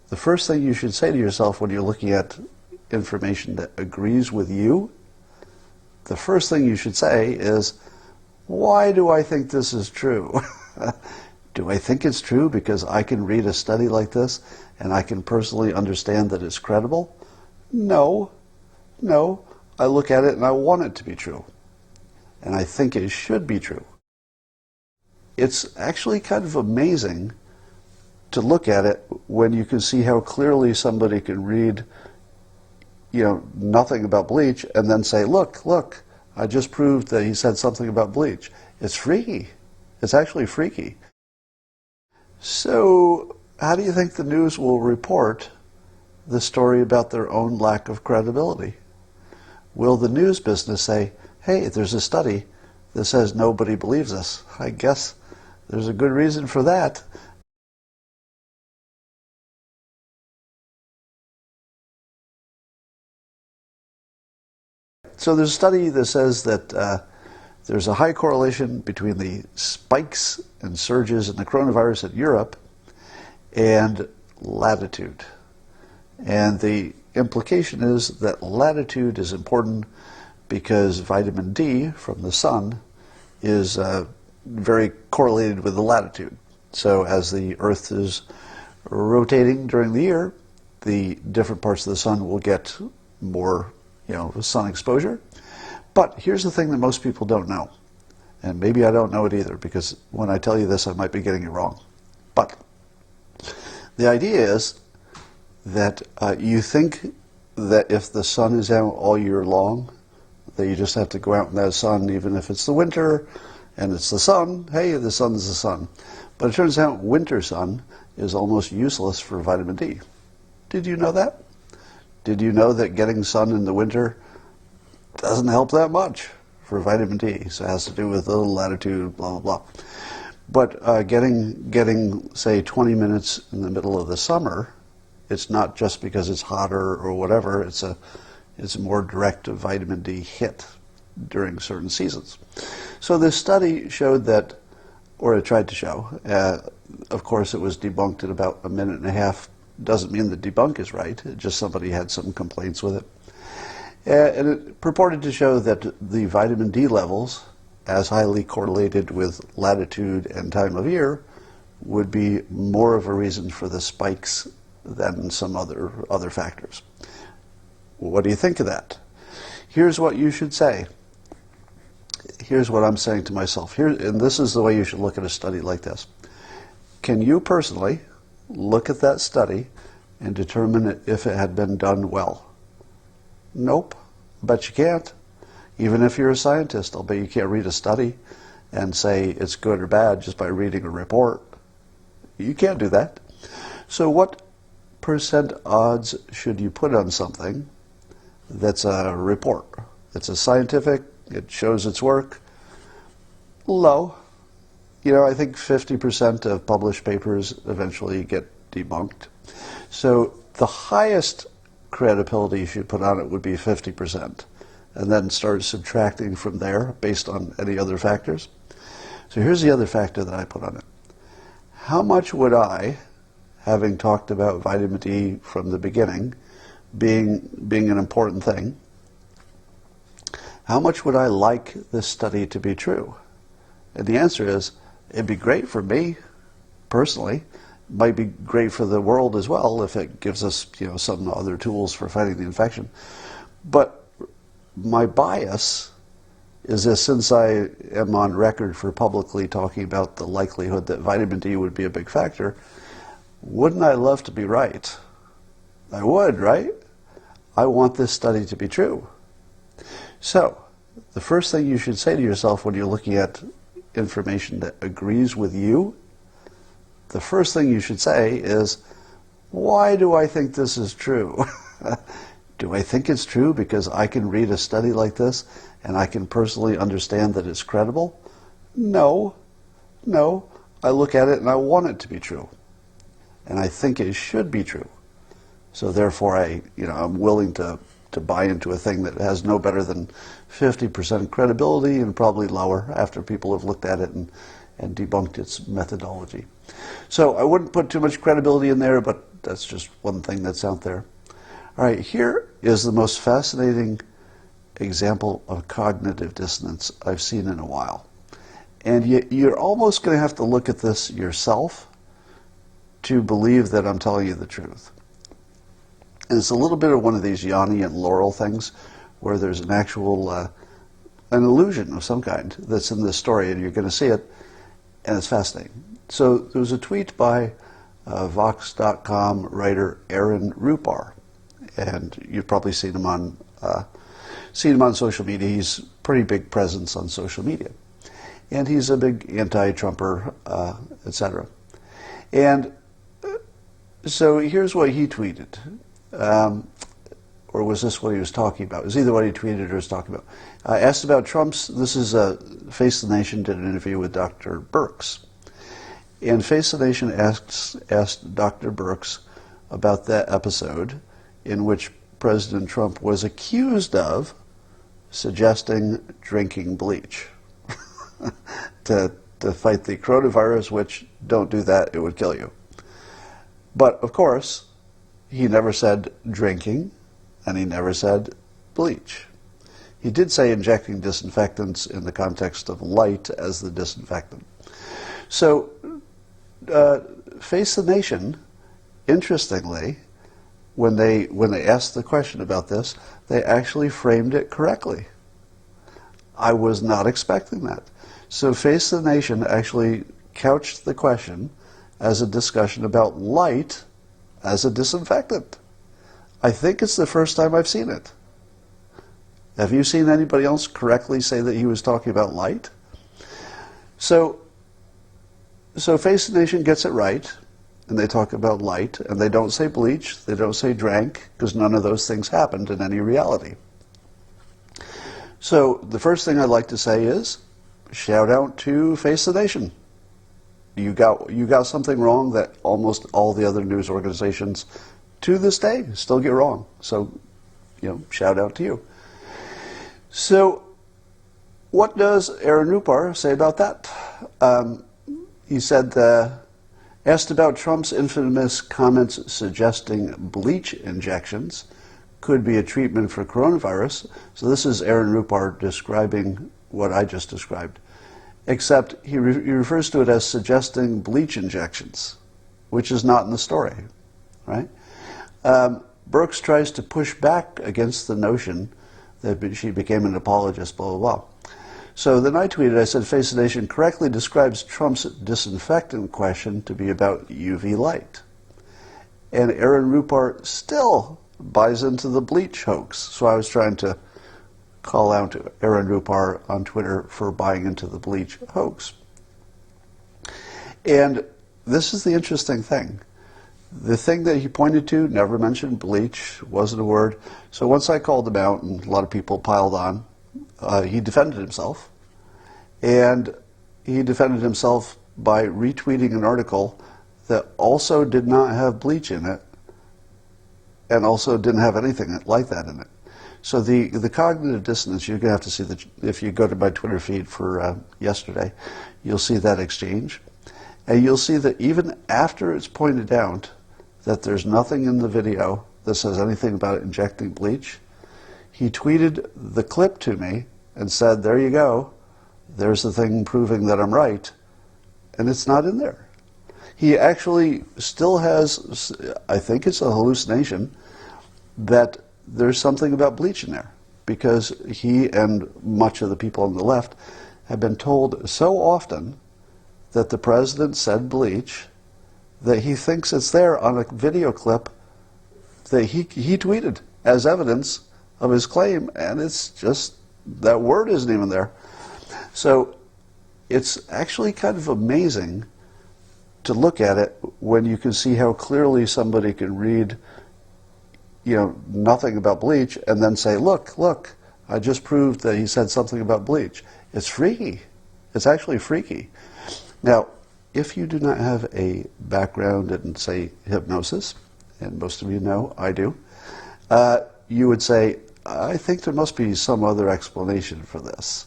The first thing you should say to yourself when you're looking at information that agrees with you, the first thing you should say is, why do I think this is true? Do I think it's true because I can read a study like this and I can personally understand that it's credible? No, no. I look at it and I want it to be true. And I think it should be true. It's actually kind of amazing to look at it when you can see how clearly somebody can read, nothing about bleach and then say, look, I just proved that he said something about bleach. It's freaky. It's actually freaky. So, how do you think the news will report the story about their own lack of credibility? Will the news business say, hey, there's a study that says nobody believes us? I guess there's a good reason for that. So there's a study that says that there's a high correlation between the spikes and surges in the coronavirus in Europe and latitude. And the implication is that latitude is important because vitamin D from the sun is very correlated with the latitude. So as the Earth is rotating during the year, the different parts of the sun will get more sun exposure. But here's the thing that most people don't know. And maybe I don't know it either, because when I tell you this, I might be getting it wrong. But the idea is that you think that if the sun is out all year long, that you just have to go out in that sun, even if it's the winter and it's the sun. Hey, the sun is the sun. But it turns out winter sun is almost useless for vitamin D. Did you know that? Did you know that getting sun in the winter doesn't help that much for vitamin D? So it has to do with the latitude, blah, blah, blah. But getting, say, 20 minutes in the middle of the summer, it's not just because it's hotter or whatever, it's a more direct vitamin D hit during certain seasons. So this study showed that, or it tried to show, of course it was debunked in about a minute and a half. Doesn't mean the debunk is right, just somebody had some complaints with it. And it purported to show that the vitamin D levels, as highly correlated with latitude and time of year, would be more of a reason for the spikes than some other factors. What do you think of that? Here's what you should say. Here's what I'm saying to myself. And this is the way you should look at a study like this. Can you personally look at that study and determine if it had been done well? Nope. Bet you can't. Even if you're a scientist, I'll bet you can't read a study and say it's good or bad just by reading a report. You can't do that. So what percent odds should you put on something that's a report? It's a scientific, it shows its work. Low. I think 50% of published papers eventually get debunked. So the highest credibility you should put on it would be 50%, and then start subtracting from there based on any other factors. So here's the other factor that I put on it. How much would I, having talked about vitamin D from the beginning, being an important thing, how much would I like this study to be true? And the answer is, it'd be great for me, personally. It might be great for the world as well if it gives us, some other tools for fighting the infection. But my bias is that since I am on record for publicly talking about the likelihood that vitamin D would be a big factor, wouldn't I love to be right? I would, right? I want this study to be true. So, the first thing you should say to yourself when you're looking at information that agrees with you, the first thing you should say is, why do I think this is true? Do I think it's true because I can read a study like this and I can personally understand that it's credible? No, no. I look at it and I want it to be true. And I think it should be true. So therefore I'm willing to buy into a thing that has no better than 50% credibility and probably lower after people have looked at it and debunked its methodology. So I wouldn't put too much credibility in there, but that's just one thing that's out there. All right, here is the most fascinating example of cognitive dissonance I've seen in a while. And you're almost going to have to look at this yourself to believe that I'm telling you the truth. And it's a little bit of one of these Yanni and Laurel things where there's an actual, an illusion of some kind that's in this story, and you're going to see it, and it's fascinating. So there was a tweet by Vox.com writer Aaron Rupar, and you've probably seen him on social media. He's a pretty big presence on social media, and he's a big anti-Trumper, etc. And so here's what he tweeted, or was this what he was talking about? It was either what he tweeted or was talking about. Asked about Trump's. This is Face the Nation did an interview with Dr. Birx. And Face the Nation asked Dr. Birx about that episode in which President Trump was accused of suggesting drinking bleach to fight the coronavirus, which, don't do that, it would kill you. But, of course, he never said drinking, and he never said bleach. He did say injecting disinfectants in the context of light as the disinfectant. So, Face the Nation, interestingly, when they asked the question about this, they actually framed it correctly. I was not expecting that. So Face the Nation actually couched the question as a discussion about light as a disinfectant. I think it's the first time I've seen it. Have you seen anybody else correctly say that he was talking about light? So Face the Nation gets it right, and they talk about light, and they don't say bleach, they don't say drank, because none of those things happened in any reality. So the first thing I'd like to say is, shout out to Face the Nation. You got something wrong that almost all the other news organizations to this day still get wrong. So, shout out to you. So, what does Aaron Rupar say about that? He said, asked about Trump's infamous comments suggesting bleach injections could be a treatment for coronavirus. So this is Aaron Rupar describing what I just described, except he refers to it as suggesting bleach injections, which is not in the story, right? Birx tries to push back against the notion that she became an apologist, blah, blah, blah. So then I tweeted, I said, Face the Nation correctly describes Trump's disinfectant question to be about UV light. And Aaron Rupar still buys into the bleach hoax. So I was trying to call out Aaron Rupar on Twitter for buying into the bleach hoax. And this is the interesting thing. The thing that he pointed to never mentioned bleach, wasn't a word. So once I called him out and a lot of people piled on, he defended himself. And he defended himself by retweeting an article that also did not have bleach in it and also didn't have anything like that in it. So the cognitive dissonance, you're going to have to see that if you go to my Twitter feed for yesterday, you'll see that exchange. And you'll see that even after it's pointed out that there's nothing in the video that says anything about injecting bleach, he tweeted the clip to me and said, there you go, there's the thing proving that I'm right, and it's not in there. He actually still has, I think it's a hallucination, that there's something about bleach in there, because he and much of the people on the left have been told so often that the president said bleach that he thinks it's there on a video clip that he tweeted as evidence of his claim, and it's just, that word isn't even there. So it's actually kind of amazing to look at it when you can see how clearly somebody can read, nothing about bleach and then say, look, I just proved that he said something about bleach. It's freaky. It's actually freaky. Now, if you do not have a background in, say, hypnosis, and most of you know I do, you would say, I think there must be some other explanation for this.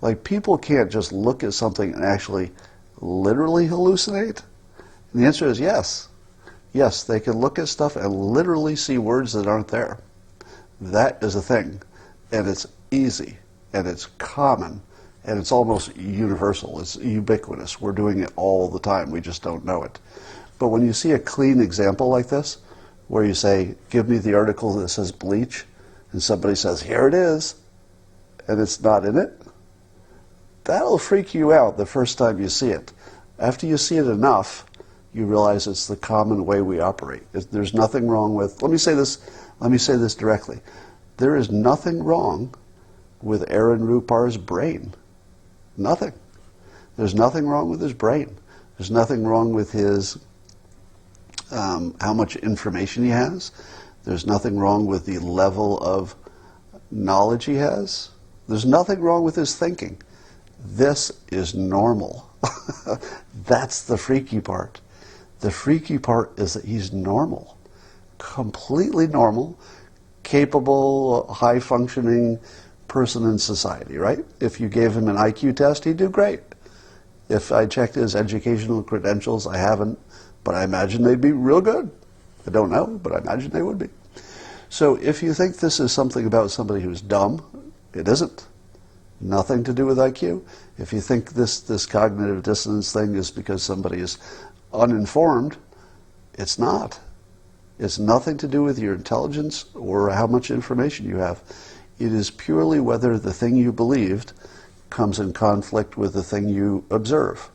Like, people can't just look at something and actually literally hallucinate. And the answer is yes. Yes, they can look at stuff and literally see words that aren't there. That is a thing. And it's easy. And it's common. And it's almost universal. It's ubiquitous. We're doing it all the time. We just don't know it. But when you see a clean example like this, where you say, give me the article that says bleach, and somebody says, here it is, and it's not in it, that'll freak you out the first time you see it. After you see it enough, you realize it's the common way we operate. There's nothing wrong with, let me say this directly. There is nothing wrong with Aaron Rupar's brain. Nothing. There's nothing wrong with his brain. There's nothing wrong with his, how much information he has. There's nothing wrong with the level of knowledge he has. There's nothing wrong with his thinking. This is normal. That's the freaky part. The freaky part is that he's normal. Completely normal, capable, high-functioning person in society, right? If you gave him an IQ test, he'd do great. If I checked his educational credentials, I haven't, but I imagine they'd be real good. I don't know, but I imagine they would be. So if you think this is something about somebody who's dumb, it isn't. Nothing to do with IQ. If you think this cognitive dissonance thing is because somebody is uninformed, it's not. It's nothing to do with your intelligence or how much information you have. It is purely whether the thing you believed comes in conflict with the thing you observe.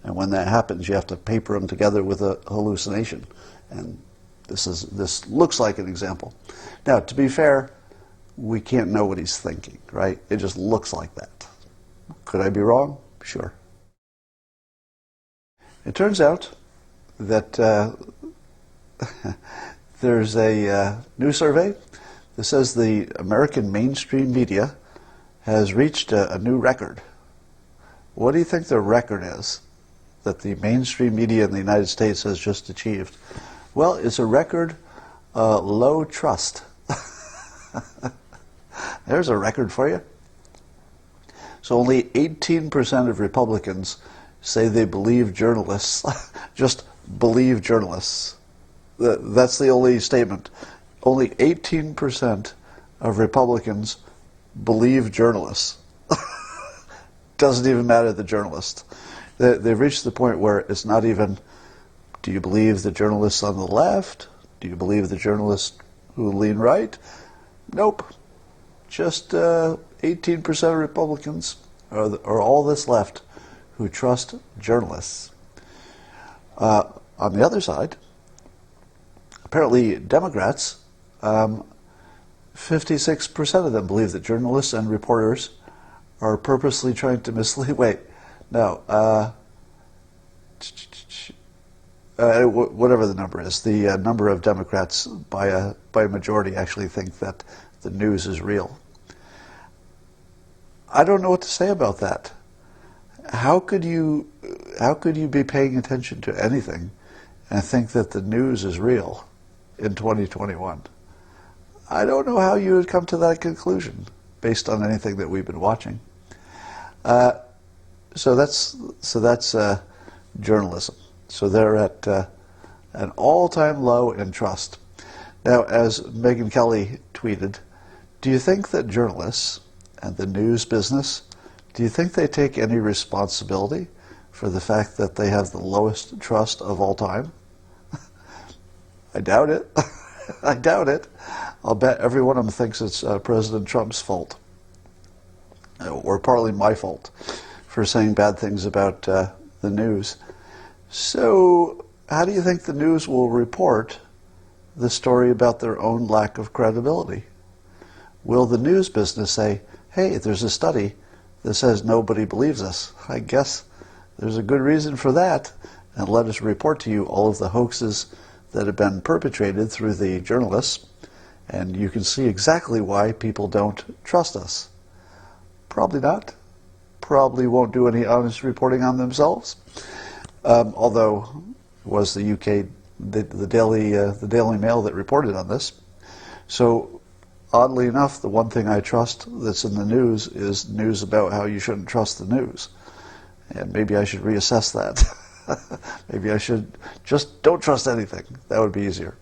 And when that happens, you have to paper them together with a hallucination. And this looks like an example. Now, to be fair, we can't know what he's thinking, right? It just looks like that. Could I be wrong? Sure. It turns out that there's a new survey that says the American mainstream media has reached a new record. What do you think the record is that the mainstream media in the United States has just achieved? Well, it's a record low trust. There's a record for you. So only 18% of Republicans say they believe journalists. Just believe journalists. That's the only statement. Only 18% of Republicans believe journalists. Doesn't even matter the journalist. They've reached the point where it's not even, do you believe the journalists on the left? Do you believe the journalists who lean right? Nope. Just 18% of Republicans are all that's left who trust journalists. On the other side, apparently Democrats, 56% of them believe that journalists and reporters are purposely trying to mislead. Wait, no. Whatever the number is, the number of Democrats by a majority actually think that the news is real. I don't know what to say about that. How could you be paying attention to anything and think that the news is real in 2021? I don't know how you would come to that conclusion based on anything that we've been watching. So that's journalism. So they're at an all-time low in trust. Now, as Megyn Kelly tweeted, do you think that journalists and the news business, do you think they take any responsibility for the fact that they have the lowest trust of all time? I doubt it. I doubt it. I'll bet every one of them thinks it's President Trump's fault, or partly my fault, for saying bad things about the news. So how do you think the news will report the story about their own lack of credibility? Will the news business say, hey, there's a study that says nobody believes us? I guess there's a good reason for that, and let us report to you all of the hoaxes that have been perpetrated through the journalists, and you can see exactly why people don't trust us. Probably not. Probably won't do any honest reporting on themselves. Although it was the UK, the Daily Mail that reported on this. So oddly enough, the one thing I trust that's in the news is news about how you shouldn't trust the news. And maybe I should reassess that. Maybe I should just don't trust anything. That would be easier.